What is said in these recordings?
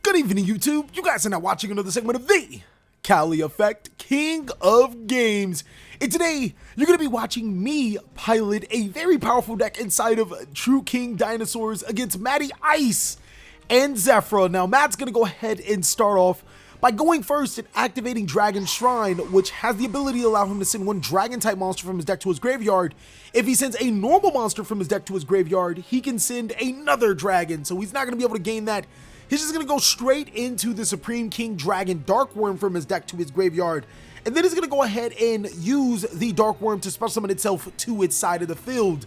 Good evening, YouTube. You guys are now watching another segment of the TCGPlayer, King of Games. And today, you're going to be watching me pilot a very powerful deck inside of True King Dinosaurs against Matty Ice and Zefra. Now, Matt's going to go ahead and start off by going first and activating Dragon Shrine, which has the ability to allow him to send one Dragon-type monster from his deck to his graveyard. If he sends a normal monster from his deck to his graveyard, he can send another dragon, so he's not going to be able to gain that. He's just going to go straight into the Supreme King Dragon Dark Worm from his deck to his graveyard. And then he's going to go ahead and use the Dark Worm to special summon itself to its side of the field,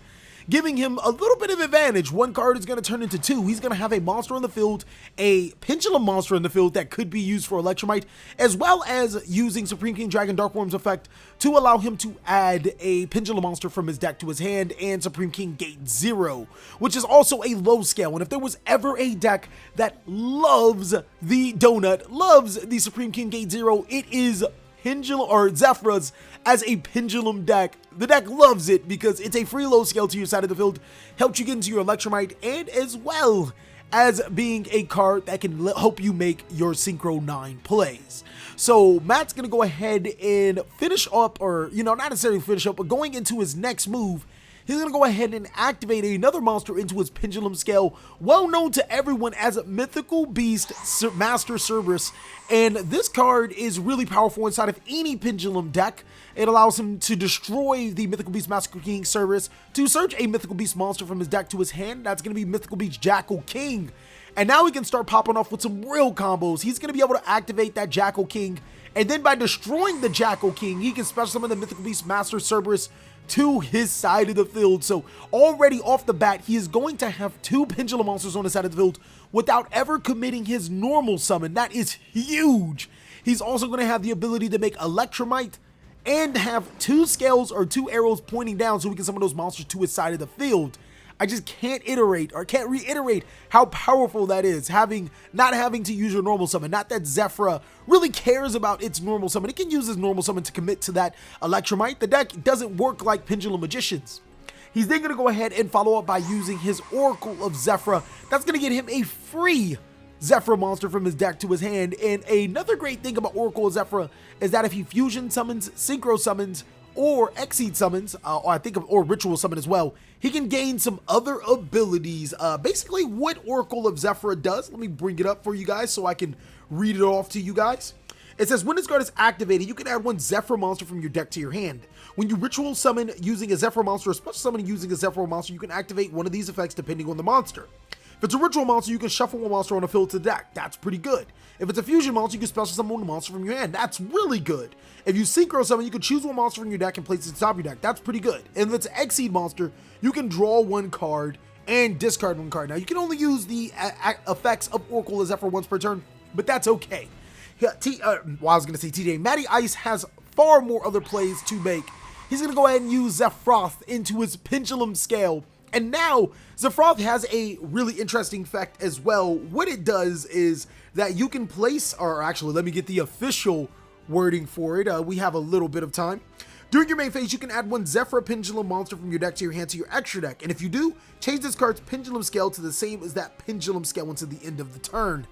giving him a little bit of advantage. One card is going to turn into two. He's going to have a monster on the field, a pendulum monster in the field that could be used for Electromite, as well as using Supreme King Dragon Dark Worm's effect to allow him to add a pendulum monster from his deck to his hand, and Supreme King Gate 0, which is also a low scale. And if there was ever a deck that loves the donut, loves the Supreme King Gate 0, it is Pendulum or Zephyr's as a pendulum deck. The deck loves it because it's a free low scale to your side of the field, helps you get into your Electromite, and as well as being a card that can help you make your Synchro 9 plays. So Matt's gonna go ahead and finish up, or not necessarily finish up, but going into his next move, he's going to go ahead and activate another monster into his pendulum scale, well known to everyone as Mythical Beast Master Cerberus. And this card is really powerful inside of any pendulum deck. It allows him to destroy the Mythical Beast Master King Cerberus, to search a Mythical Beast monster from his deck to his hand. That's going to be Mythical Beast Jackal King. And now he can start popping off with some real combos. He's going to be able to activate that Jackal King, and then by destroying the Jackal King, he can special summon the Mythical Beast Master Cerberus to his side of the field. So already off the bat, he is going to have two pendulum monsters on his side of the field without ever committing his normal summon. That is huge. He's also going to have the ability to make Electromite and have two scales or two arrows pointing down so he can summon those monsters to his side of the field. I just can't reiterate how powerful that is, not having to use your normal summon. Not that Zefra really cares about its normal summon. It can use his normal summon to commit to that Electromite. The deck doesn't work like Pendulum Magicians. He's then going to go ahead and follow up by using his Oracle of Zefra. That's going to get him a free Zefra monster from his deck to his hand. And another great thing about Oracle of Zefra is that if he fusion summons, synchro summons, or Exceed summons, or Ritual summon as well, he can gain some other abilities. Basically what Oracle of Zefra does, let me bring it up for you guys so I can read it off to you guys. It says, when this card is activated, you can add one Zephyr monster from your deck to your hand. When you Ritual summon using a Zephyr monster, or Special summon using a Zephyr monster, you can activate one of these effects depending on the monster. If it's a Ritual monster, you can shuffle one monster on a field to the deck. That's pretty good. If it's a Fusion monster, you can special summon one monster from your hand. That's really good. If you Synchro summon, you can choose one monster from your deck and place it atop your deck. That's pretty good. And if it's an Exceed monster, you can draw one card and discard one card. Now, you can only use the effects of Oracle of Zefra once per turn, but that's okay. I was going to say TJ. Matty Ice has far more other plays to make. He's going to go ahead and use Zefra into his pendulum scale. And now, Zefra has a really interesting effect as well. What it does is that you can place, or actually, let me get the official wording for it. We have a little bit of time. During your main phase, you can add one Zefra Pendulum monster from your deck to your hand to your extra deck. And if you do, change this card's Pendulum scale to the same as that Pendulum scale until the end of the turn.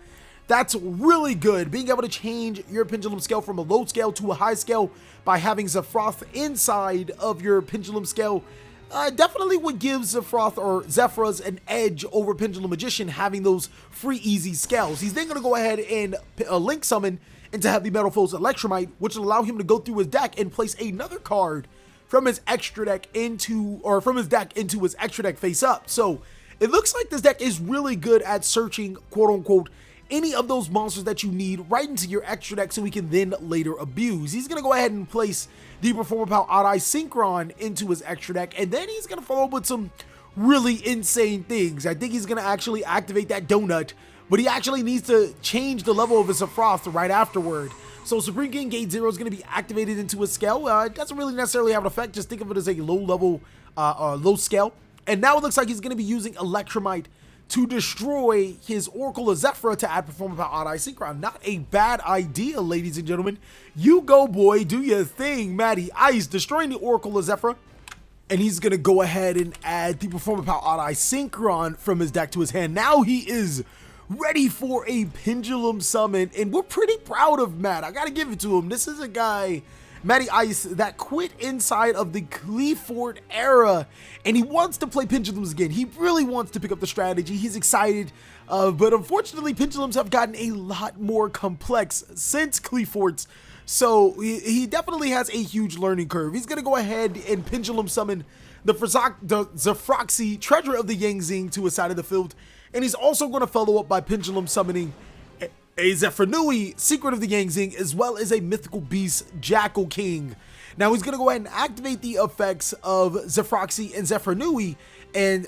That's really good. Being able to change your Pendulum scale from a low scale to a high scale by having Zefra inside of your Pendulum scale definitely would give Zephyr's an edge over Pendulum Magician, having those free easy scales. He's then going to go ahead and link summon into Heavy Metal Foes Electromite, which will allow him to go through his deck and place another card from his extra deck into his extra deck face up. So it looks like this deck is really good at searching, quote unquote, any of those monsters that you need right into your extra deck so he can then later abuse. He's going to go ahead and place the Performer Power Odd-Eye Synchron into his extra deck, and then he's going to follow up with some really insane things. I think he's going to actually activate that donut, but he actually needs to change the level of his Froth right afterward. So Supreme King Gate 0 is going to be activated into his scale. It doesn't really necessarily have an effect. Just think of it as a low scale. And now it looks like he's going to be using Electromite to destroy his Oracle of Zefra to add Performer Power Odd-Eye Synchron. Not a bad idea, ladies and gentlemen. You go, boy. Do your thing. Matty Ice destroying the Oracle of Zefra. And he's going to go ahead and add the Performer Power Odd-Eye Synchron from his deck to his hand. Now he is ready for a pendulum summon, and we're pretty proud of Matt. I gotta give it to him. This is a guy, Matty Ice, that quit inside of the Cleefort era, and he wants to play pendulums again. He really wants to pick up the strategy. He's excited, but unfortunately, pendulums have gotten a lot more complex since Cleefort's. So he definitely has a huge learning curve. He's going to go ahead and pendulum summon the Zefroxy, Treasure of the Yangzing, to his side of the field. And he's also going to follow up by pendulum summoning a Zephyr, Secret of the Yangzing, as well as a mythical beast, Jackal King. Now he's going to go ahead and activate the effects of Zefroxy and Zephyr, and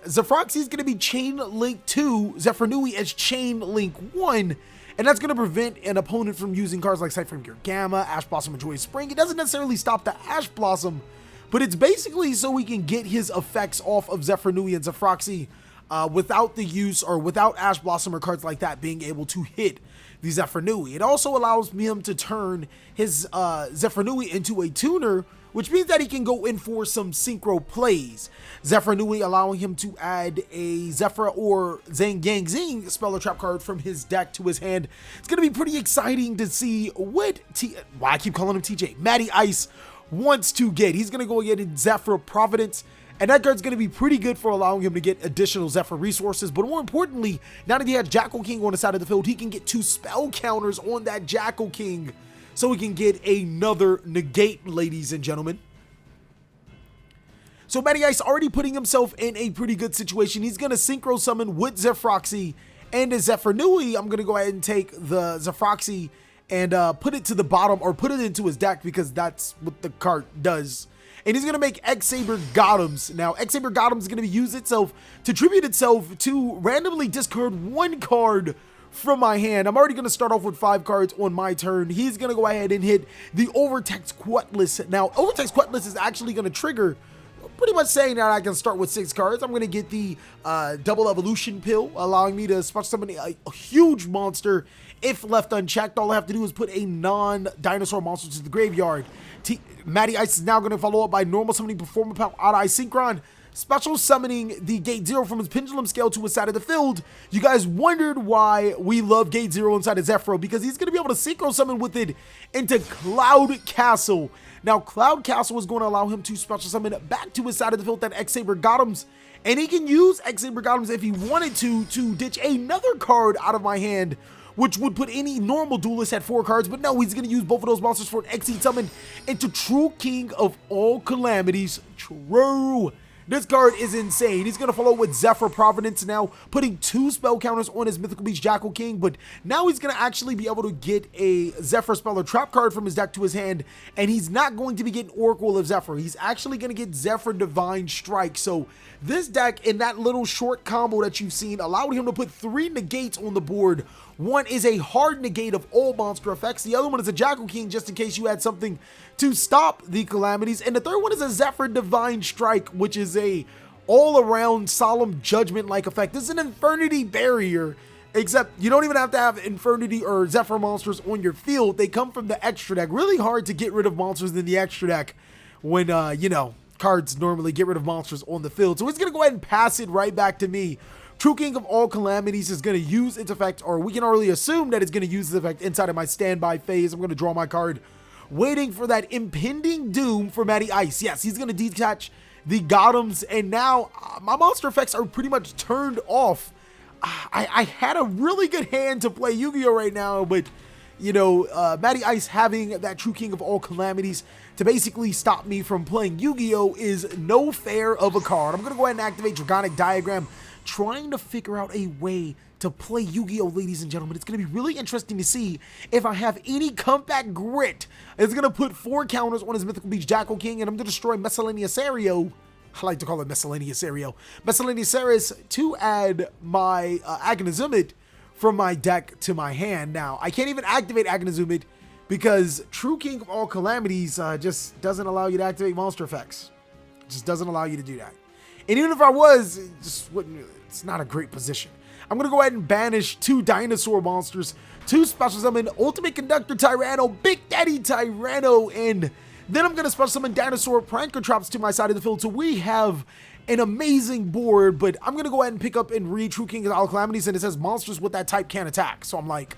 Zefroxy is going to be Chain Link 2, Zephyr as Chain Link 1. And that's going to prevent an opponent from using cards like Cypher Gear Gamma, Ash Blossom, and Joyous Spring. It doesn't necessarily stop the Ash Blossom, but it's basically so we can get his effects off of Zephyr and Zefroxy without the use, or without Ash Blossom or cards like that being able to hit the Zephyr. It also allows him to turn his Zephyr into a tuner, which means that he can go in for some synchro plays. Zephyr allowing him to add a Zefra or Yangzing spell or trap card from his deck to his hand. It's going to be pretty exciting to see what I keep calling him TJ, Matty Ice, wants to get. He's going to go get in Zephyr Providence, and that card's going to be pretty good for allowing him to get additional Zephyr resources. But more importantly, now that he has Jackal King on the side of the field, he can get 2 spell counters on that Jackal King, so we can get another negate, ladies and gentlemen. So Matty Ice already putting himself in a pretty good situation. He's going to synchro summon with Zefroxy and a Zephyr. I'm going to go ahead and take the Zefroxy and put it to the bottom, or put it into his deck, because that's what the card does. And he's going to make X-Saber Gothams. Now, X-Saber Gothams is going to use itself to tribute itself to randomly discard 1 card from my hand. I'm already going to start off with 5 cards on my turn. He's going to go ahead and hit the Overtext Quetless. Now, Overtext Quetless is actually going to trigger, pretty much saying that I can start with 6 cards. I'm going to get the Double Evolution Pill, allowing me to special summon a huge monster if left unchecked. All I have to do is put a non-dinosaur monster to the graveyard. Matty Ice is now going to follow up by normal summoning Performer Power Odd-Eye Synchron, special summoning the Gate Zero from his pendulum scale to his side of the field. You guys wondered why we love Gate Zero inside of Zefra, because he's going to be able to synchro summon with it into Cloud Castle. Now, Cloud Castle is going to allow him to special summon back to his side of the field that X-Saber Gothams, and he can use X-Saber Gothams if he wanted to ditch another card out of my hand, which would put any normal duelist at 4 cards. But no, he's going to use both of those monsters for an X-E summon into True King of all Calamities. True. This card is insane. He's going to follow with Zephyr Providence now, putting 2 spell counters on his Mythical Beast Jackal King, but now he's going to actually be able to get a Zephyr spell or trap card from his deck to his hand, and he's not going to be getting Oracle of Zephyr. He's actually going to get Zephyr Divine Strike. So this deck, in that little short combo that you've seen, allowed him to put 3 negates on the board. One is a hard negate of all monster effects. The other one is a Jackal King, just in case you had something to stop the calamities. And the third one is a Zephyr Divine Strike, which is a all-around solemn judgment-like effect. This is an Infernity Barrier, except you don't even have to have Infernity or Zephyr monsters on your field. They come from the extra deck. Really hard to get rid of monsters in the extra deck when, you know, cards normally get rid of monsters on the field. So he's going to go ahead and pass it right back to me. True King of all Calamities is going to use its effect, or we can already assume that it's going to use its effect inside of my standby phase. I'm going to draw my card, waiting for that impending doom for Matty Ice. Yes, he's going to detach the Gothams, and now my monster effects are pretty much turned off. I had a really good hand to play Yu-Gi-Oh right now, but you know, Matty Ice having that True King of all Calamities to basically stop me from playing Yu-Gi-Oh is no fair of a card. I'm going to go ahead and activate Dragonic Diagram, trying to figure out a way to play Yu-Gi-Oh, ladies and gentlemen. It's going to be really interesting to see if I have any comeback grit. It's going to put 4 counters on his Mythical Beast Jackal King, and I'm going to destroy Miscellaneous Ario. I like to call it Miscellaneous Ario. Miscellaneous Aris to add my Agonizumid from my deck to my hand. Now, I can't even activate Agonizumid because True King of all Calamities just doesn't allow you to activate monster effects. It just doesn't allow you to do that. And even if I was, it just wouldn't. It's not a great position. I'm going to go ahead and banish 2 dinosaur monsters, 2 special summon Ultimate Conductor Tyranno, Big Daddy Tyranno, and Then I'm going to special summon Dinosaur Pranker Traps to my side of the field. So we have an amazing board, but I'm going to go ahead and pick up and read True King of all Calamities, and it says monsters with that type can't attack. So I'm like,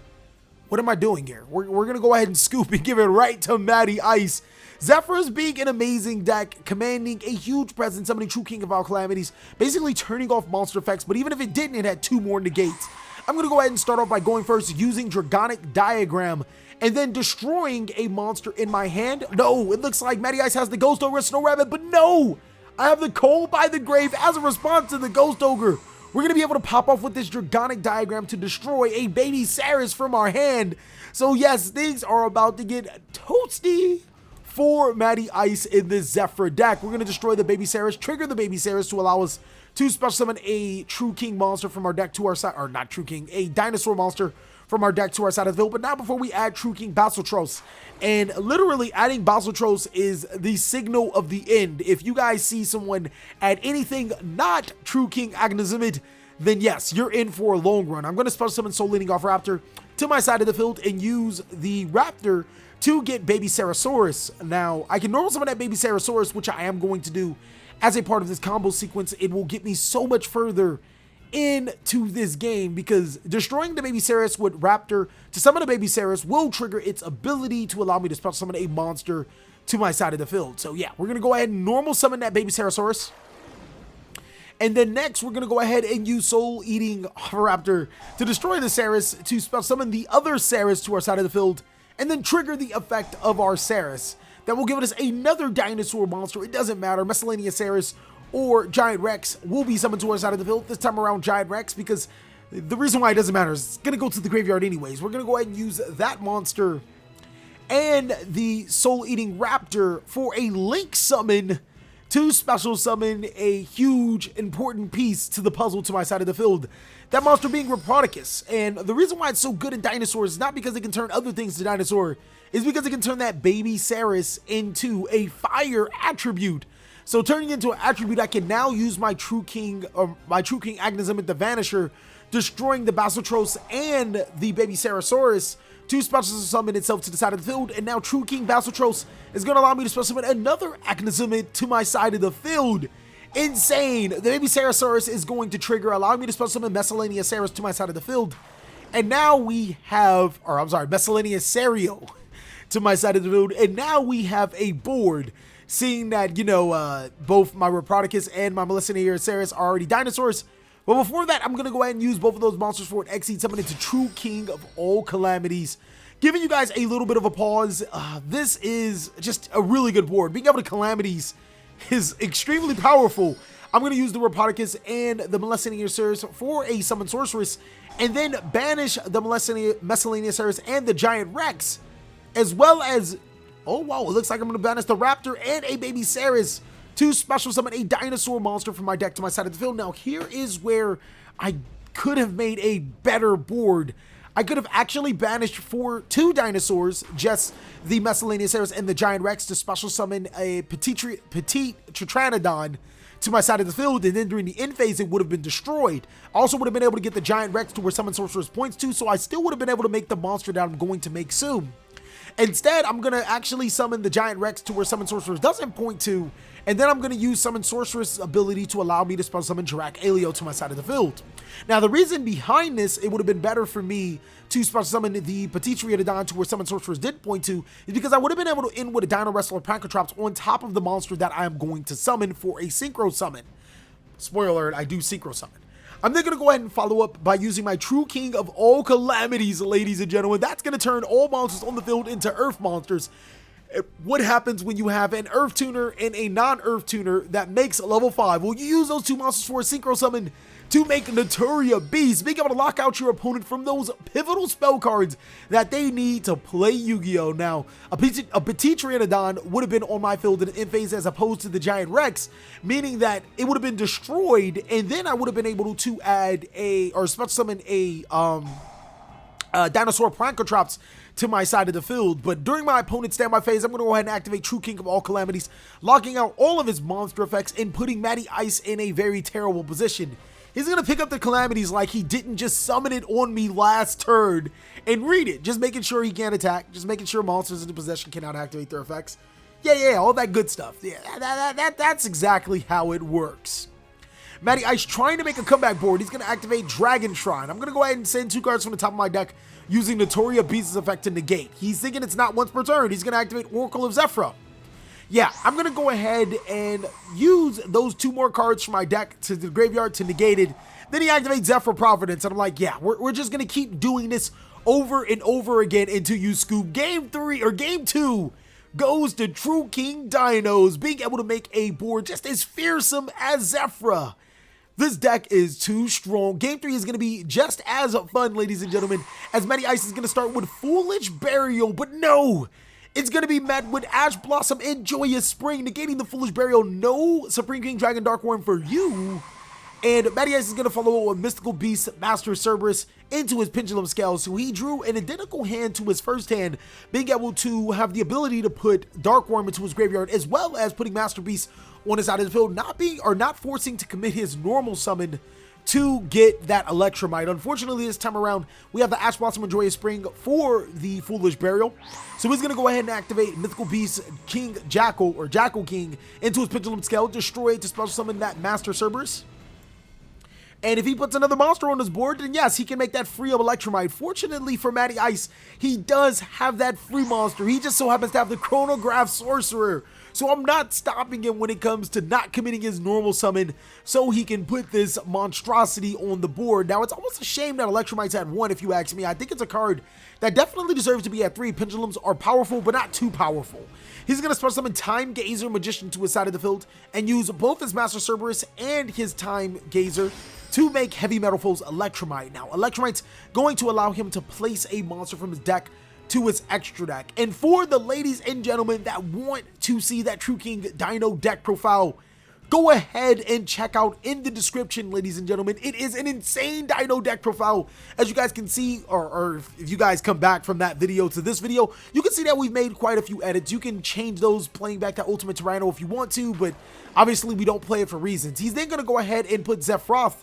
what am I doing here? We're going to go ahead and scoop and give it right to Matty Ice. Zephyr is being an amazing deck, commanding a huge presence, summoning True King of all Calamities, basically turning off monster effects, but even if it didn't, it had 2 more negates. I'm going to go ahead and start off by going first using Dragonic Diagram, and then destroying a monster in my hand. No, it looks like Matty Ice has the Ghost Ogre Snow Rabbit, but no! I have the Coal by the Grave as a response to the Ghost Ogre. We're going to be able to pop off with this Dragonic Diagram to destroy a baby Saris from our hand. So yes, things are about to get toasty for Matty Ice in this Zephyr deck. We're going to destroy the baby Saris, trigger the baby Saris to allow us to special summon a True King monster from our deck to our side, or not True King, a Dinosaur monster from our deck to our side of the field. But now before we add True King Basiltros, and literally adding Basiltros is the signal of the end. If you guys see someone add anything not True King Agnizimid, then yes, you're in for a long run. I'm going to special summon Soul Leading Off Raptor to my side of the field and use the Raptor to get Baby Sarasaurus. Now, I can normal summon that Baby Sarasaurus, which I am going to do as a part of this combo sequence. It will get me so much further into this game, because destroying the baby Saris with Raptor to summon a baby Saris will trigger its ability to allow me to special summon a monster to my side of the field. So yeah, we're gonna go ahead and normal summon that baby Sarasaurus, and then next we're gonna go ahead and use Soul Eating Raptor to destroy the Saris to special summon the other Saris to our side of the field, and then trigger the effect of our Saris. That will give us another dinosaur monster. It doesn't matter, Miscellaneous Saris or Giant Rex will be summoned to our side of the field. This time around Giant Rex, because the reason why it doesn't matter is it's going to go to the graveyard anyways. We're going to go ahead and use that monster and the Soul Eating Raptor for a link summon to special summon a huge important piece to the puzzle to my side of the field. That monster being Reproticus. And the reason why it's so good in dinosaurs is not because it can turn other things to dinosaur, is because it can turn that baby Saris into a fire attribute. So turning into an attribute, I can now use my True King Agnizimid the Vanisher, destroying the Basiltros and the baby Sarasaurus to special summon itself to the side of the field. And now True King Basiltros is going to allow me to special summon another Agnizimid to my side of the field. Insane! The baby Sarasaurus is going to trigger, allowing me to special summon Miscellaneous Saris to my side of the field. And now we have, or I'm sorry, Miscellaneous Sario to my side of the field. And now we have a board, seeing that, you know, both my Reproticus and my Miscellaneous Saris are already dinosaurs. But before that, I'm going to go ahead and use both of those monsters for an Xyz summon into True King of all Calamities. Giving you guys a little bit of a pause. This is just a really good board. Being able to Calamities is extremely powerful. I'm going to use the Reproticus and the Miscellaneous Saris for a Summon Sorceress, and then banish the Miscellaneous Saris and the Giant Rex, as well as, oh wow, it looks like I'm going to banish the Raptor and a baby Saris to special summon a dinosaur monster from my deck to my side of the field. Now here is where I could have made a better board. I could have actually banished for 2 dinosaurs, just the Miscellaneous Saris and the Giant Rex, to special summon a Petite Tritranodon to my side of the field, and then during the end phase it would have been destroyed. Also would have been able to get the Giant Rex to where Summon Sorceress points to, so I still would have been able to make the monster that I'm going to make soon. Instead, I'm going to actually summon the Giant Rex to where Summon Sorceress doesn't point to, and then I'm going to use Summon Sorceress' ability to allow me to special summon Jirak Alio to my side of the field. Now, the reason behind this, it would have been better for me to special summon the Petite Tritranodon to where Summon Sorceress did point to, is because I would have been able to end with a Dino Wrestler Pranker Traps on top of the monster that I am going to summon for a Synchro Summon. Spoiler alert, I do Synchro Summon. I'm then going to go ahead and follow up by using my True King of all Calamities, ladies and gentlemen. That's going to turn all monsters on the field into Earth monsters. What happens when you have an Earth Tuner and a non-Earth Tuner that makes level 5? Well, you use those 2 monsters for a Synchro Summon to make Naturia Beast, being able to lock out your opponent from those pivotal spell cards that they need to play Yu-Gi-Oh! Now, a Petite Tritranodon would have been on my field in the end phase as opposed to the Giant Rex, meaning that it would have been destroyed, and then I would have been able to add or special summon a Dinosaur Pranker Traps to my side of the field. But during my opponent's standby phase, I'm going to go ahead and activate True King of all Calamities, locking out all of his monster effects and putting Matty Ice in a very terrible position. He's going to pick up the Calamities like he didn't just summon it on me last turn and read it, just making sure he can't attack, just making sure monsters in possession cannot activate their effects. Yeah, all that good stuff. Yeah, that's exactly how it works. Matty Ice trying to make a comeback board. He's going to activate Dragon Shrine. I'm going to go ahead and send 2 cards from the top of my deck using Notoria Beast's effect to negate. He's thinking it's not once per turn. He's going to activate Oracle of Zefra. Yeah, I'm going to go ahead and use those 2 more cards from my deck to the graveyard to negate it. Then he activates Zephyr Providence, and I'm like, yeah, we're just going to keep doing this over and over again until you scoop. Game 2 goes to True King Dinos, being able to make a board just as fearsome as Zefra. This deck is too strong. Game 3 is going to be just as fun, ladies and gentlemen, as Matty Ice is going to start with Foolish Burial, but no, it's going to be met with Ash Blossom and Joyous Spring, negating the Foolish Burial. No Supreme King Dragon Dark Worm for you. And Matty Ice is going to follow with Mystical Beast, Master Cerberus into his Pendulum Scale. So he drew an identical hand to his first hand, being able to have the ability to put Dark Worm into his graveyard, as well as putting Master Beast on his side of the field, not forcing to commit his normal summon to get that Electromite. Unfortunately, this time around, we have the Ash Blossom and Joyous Spring for the Foolish Burial. So he's going to go ahead and activate Mythical Beast King Jackal, or Jackal King, into his Pendulum Scale, destroy it to special summon that Master Cerberus. And if he puts another monster on his board, then yes, he can make that free of Electromite. Fortunately for Matty Ice, he does have that free monster. He just so happens to have the Chronograph Sorcerer. So I'm not stopping him when it comes to not committing his normal summon so he can put this monstrosity on the board. Now, it's almost a shame that Electromite's at 1, if you ask me. I think it's a card that definitely deserves to be at 3. Pendulums are powerful, but not too powerful. He's going to special summon Time Gazer Magician to his side of the field and use both his Master Cerberus and his Time Gazer to make Heavy Metal Foes Electromite. Now, Electromite's going to allow him to place a monster from his deck to his extra deck. And for the ladies and gentlemen that want to see that True King Dino deck profile, go ahead and check out in the description, ladies and gentlemen. It is an insane Dino deck profile. As you guys can see, or if you guys come back from that video to this video, you can see that we've made quite a few edits. You can change those playing back to Ultimate Tyranno if you want to, but obviously we don't play it for reasons. He's then going to go ahead and put Zefra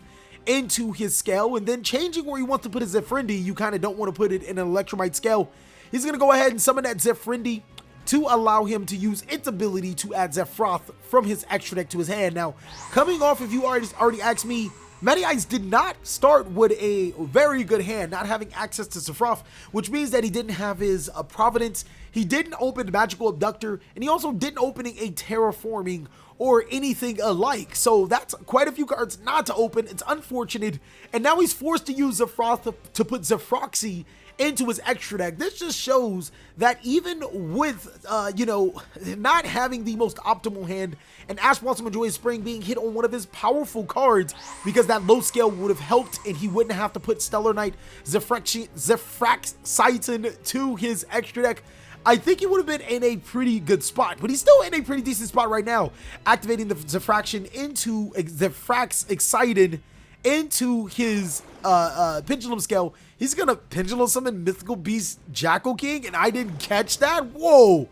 into his scale, and then changing where he wants to put his Zefrindi, you kind of don't want to put it in an Electromite scale. He's going to go ahead and summon that Zefrindi to allow him to use its ability to add Zefroth from his extra deck to his hand. Now, coming off, if you already asked me, Matty Ice did not start with a very good hand, not having access to Zefroth, which means that he didn't have his Providence, he didn't open Magical Abductor, and he also didn't opening a Terraforming or anything alike. So that's quite a few cards not to open. It's unfortunate. And now he's forced to use Zefroth to put Zefroxy into his extra deck. This just shows that even with, you know, not having the most optimal hand and Ash Blossom and Joyous Spring being hit on one of his powerful cards, because that low scale would have helped and he wouldn't have to put Stellar Knight Zefraxiton to his extra deck, I think he would have been in a pretty good spot, but he's still in a pretty decent spot right now, activating the Zefraction into Zefrax Excited into his Pendulum Scale. He's gonna Pendulum summon Mythical Beast Jackal King, and I didn't catch that. Whoa!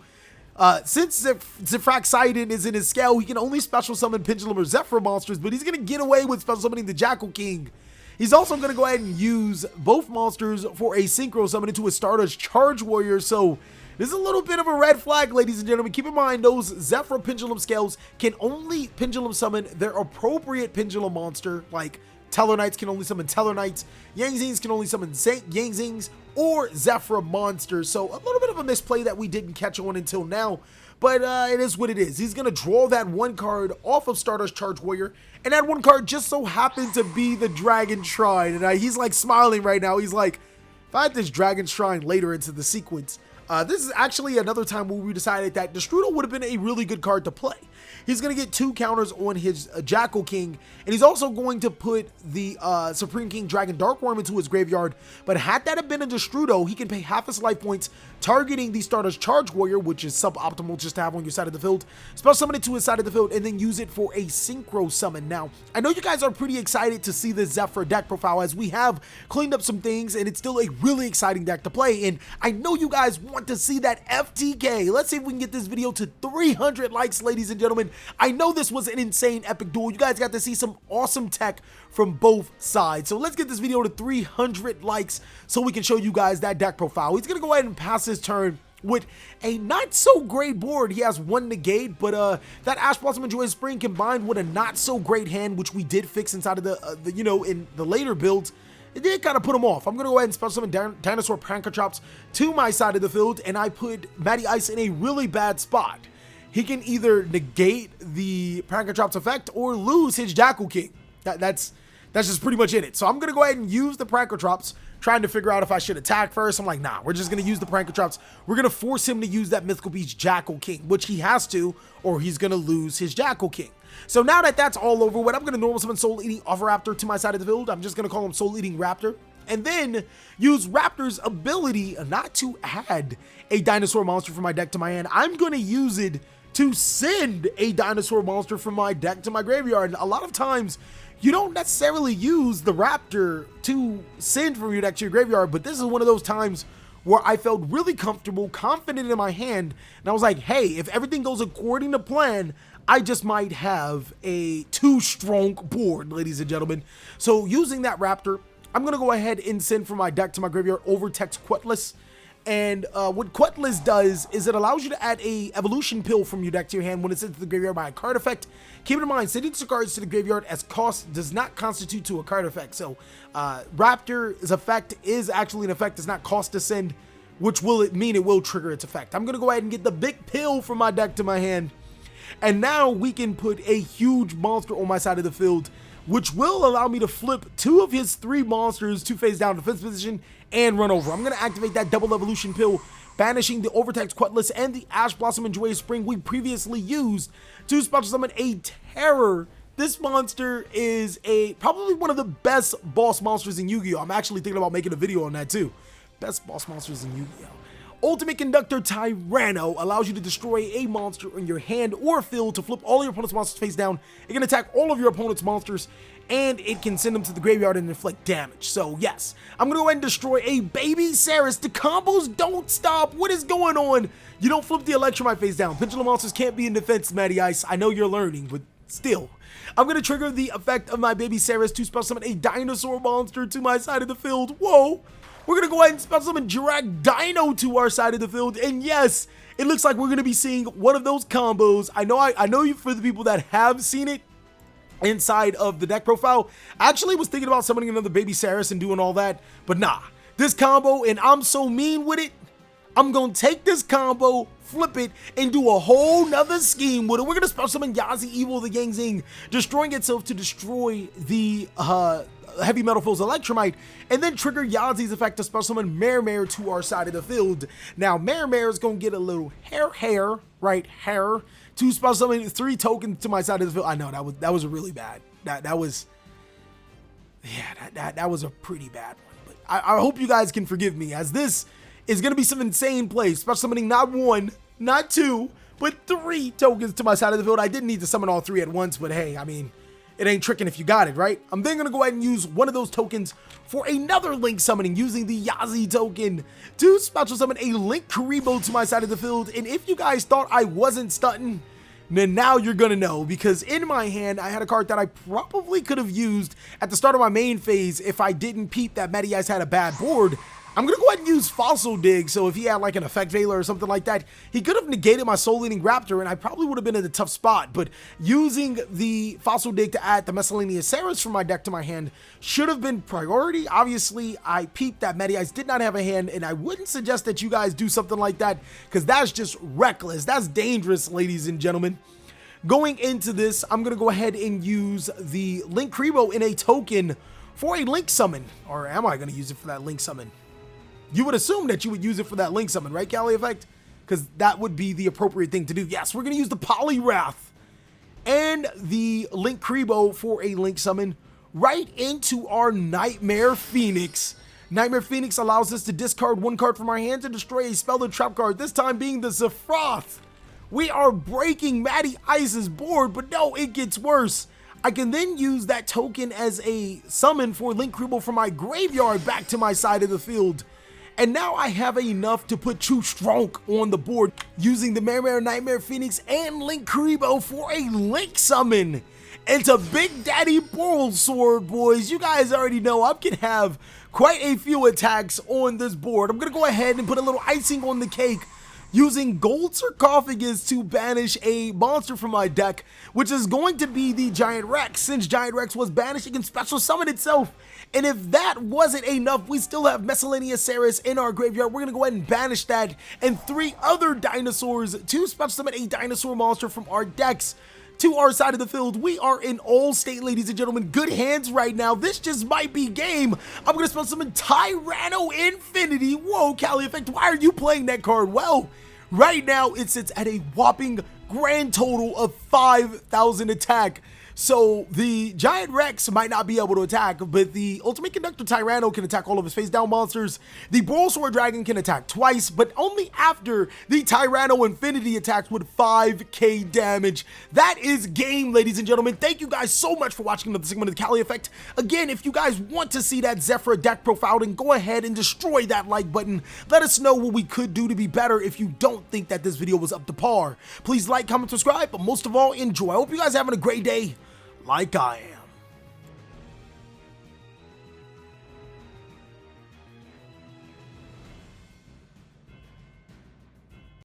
Since Zefraxidon is in his scale, he can only special summon Pendulum or Zephyr monsters, but he's gonna get away with special summoning the Jackal King. He's also gonna go ahead and use both monsters for a synchro summon into a Stardust Charge Warrior. So this is a little bit of a red flag, ladies and gentlemen. Keep in mind, those Zephyr Pendulum Scales can only Pendulum summon their appropriate Pendulum monster, like Tellarknights can only summon Tellarknights, Yangzings can only summon Yangzings, or Zephyr monsters. So a little bit of a misplay that we didn't catch on until now, but it is what it is. He's going to draw that one card off of Stardust Charge Warrior, and that one card just so happened to be the Dragon Shrine, and he's like smiling right now. He's like, if I had this Dragon Shrine later into the sequence, this is actually another time where we decided that Destrudo would have been a really good card to play. He's going to get 2 counters on his Jackal King, and he's also going to put the Supreme King Dragon Dark Worm into his graveyard. But had that have been a Destrudo, he can pay half his life points, targeting the Stardust Charge Warrior, which is suboptimal just to have on your side of the field, spell summon it to his side of the field, and then use it for a synchro summon. Now, I know you guys are pretty excited to see this Zephyr deck profile, as we have cleaned up some things, and it's still a really exciting deck to play, and I know you guys want to see that FTK. Let's see if we can get this video to 300 likes, ladies and gentlemen. I know this was an insane epic duel. You guys got to see some awesome tech from both sides. So let's get this video to 300 likes so we can show you guys that deck profile. He's going to go ahead and pass his turn with a not so great board. He has one negate, but that Ash Blossom and Joyous Spring combined with a not so great hand, which we did fix inside of the you know, in the later builds, it did kind of put him off. I'm gonna go ahead and special summon Dinosaur Prankatrops to my side of the field, and I put Matty Ice in a really bad spot. He can either negate the Prankatrops effect or lose his Jackal King. That's just pretty much in it. So I'm gonna go ahead and use the Prankatrops, trying to figure out if I should attack first. I'm like, nah, we're just gonna use the Prankatrops. We're gonna force him to use that Mythical Beast Jackal King, which he has to, or he's gonna lose his Jackal King. So now that that's all over with, I'm gonna normal summon Soul Eating Raptor to my side of the field. I'm just gonna call him Soul Eating Raptor, and then use Raptor's ability not to add a dinosaur monster from my deck to my hand. I'm gonna use it to send a dinosaur monster from my deck to my graveyard. And a lot of times, you don't necessarily use the Raptor to send from your deck to your graveyard, but this is one of those times where I felt really comfortable, confident in my hand, and I was like, hey, if everything goes according to plan, I just might have a too strong board, ladies and gentlemen. So using that Raptor, I'm gonna go ahead and send from my deck to my graveyard Overtext Quetless. And what Quetless does is it allows you to add a evolution pill from your deck to your hand when it's sent to the graveyard by a card effect. Keep in mind, sending two cards to the graveyard as cost does not constitute to a card effect. So Raptor's effect is actually an effect, it's not cost to send, which will mean it will trigger its effect. I'm gonna go ahead and get the big pill from my deck to my hand. And now we can put a huge monster on my side of the field, which will allow me to flip two of his three monsters to face down defense position and run over. I'm going to activate that double evolution pill, banishing the Overtext Quetless and the Ash Blossom and Joyous Spring we previously used to special summon a Terror. This monster is probably one of the best boss monsters in Yu-Gi-Oh! I'm actually thinking about making a video on that too. Best boss monsters in Yu-Gi-Oh! Ultimate Conductor Tyranno allows you to destroy a monster in your hand or field to flip all your opponent's monsters face down. It can attack all of your opponent's monsters, and it can send them to the graveyard and inflict damage. So yes, I'm gonna go ahead and destroy a Baby Saris. The combos don't stop. What is going on? You don't flip the Electromite face down. Pendulum monsters can't be in defense, Matty Ice. I know you're learning, but still. I'm gonna trigger the effect of my Baby Saris to special summon a dinosaur monster to my side of the field. Whoa! We're gonna go ahead and special summon drag Dino to our side of the field, and yes, it looks like we're gonna be seeing one of those combos. I know you, for the people that have seen it inside of the deck profile, I actually was thinking about summoning another Baby Saris and doing all that, but nah, this combo, and I'm so mean with it, I'm gonna take this combo, flip it, and do a whole nother scheme with it. We're gonna special summon Yazi Evil the Yang Zing, destroying itself to destroy the Heavy Metal Foes Electromite, and then trigger Yazi's effect to special summon Mare to our side of the field. Now, Mare is gonna get a little hair to special summon 3 tokens to my side of the field. I know that was really bad. That was a pretty bad one. But I hope you guys can forgive me, as this is gonna be some insane plays. Special summoning not 1, not 2, but 3 tokens to my side of the field. I didn't need to summon all 3 at once, but hey, I mean, it ain't tricking if you got it, right? I'm then gonna go ahead and use one of those tokens for another Link summoning, using the Yazi token to special summon a Link Karibo to my side of the field. And if you guys thought I wasn't stunting, then now you're gonna know, because in my hand I had a card that I probably could have used at the start of my main phase if I didn't peep that Matty Ice had a bad board. I'm gonna go ahead and use Fossil Dig, so if he had like an Effect Veiler or something like that, he could have negated my Soul Eating Raptor, and I probably would have been in a tough spot. But using the Fossil Dig to add the Miscellaneous Saris from my deck to my hand should have been priority. Obviously, I peeped that Matty Ice did not have a hand, and I wouldn't suggest that you guys do something like that, because that's just reckless. That's dangerous, ladies and gentlemen. Going into this, I'm gonna go ahead and use the Link Karibo in a token for a Link summon. Or am I gonna use it for that Link summon? You would assume that you would use it for that Link summon, right, TheCaliEffect? Because that would be the appropriate thing to do. Yes, we're going to use the Poliwrath and the Link Karibo for a Link summon right into our Nightmare Phoenix. Nightmare Phoenix allows us to discard 1 card from our hand to destroy a spell or trap card, this time being the Zefra. We are breaking Matty Ice's board, but no, it gets worse. I can then use that token as a summon for Link Karibo from my graveyard back to my side of the field. And now I have enough to put True Strong on the board, using the Mare Nightmare Phoenix and Link Karibo for a Link summon. It's a Big Daddy Bull Sword, boys. You guys already know I can have quite a few attacks on this board. I'm going to go ahead and put a little icing on the cake using Gold Sarcophagus to banish a monster from my deck, which is going to be the Giant Rex, since Giant Rex was banished, it can special summon itself. And if that wasn't enough, we still have Miscellaneous Ceres in our graveyard. We're going to go ahead and banish that, and 3 other dinosaurs to special summon a dinosaur monster from our decks to our side of the field. We are in all state, ladies and gentlemen. Good hands right now. This just might be game. I'm going to spell some Tyranno Infinity. Whoa, CaliEffect, why are you playing that card? Well, right now it sits at a whopping grand total of 5,000 attack. So the Giant Rex might not be able to attack, but the Ultimate Conductor Tyranno can attack all of his face down monsters. The Bulbasaur Dragon can attack twice, but only after the Tyranno Infinity attacks with 5k damage. That is game, ladies and gentlemen. Thank you guys so much for watching another segment of the TheCaliEffect. Again, if you guys want to see that Zefra deck profile, then go ahead and destroy that like button. Let us know what we could do to be better if you don't think that this video was up to par. Please like, comment, subscribe, but most of all, enjoy. I hope you guys are having a great day, like I am.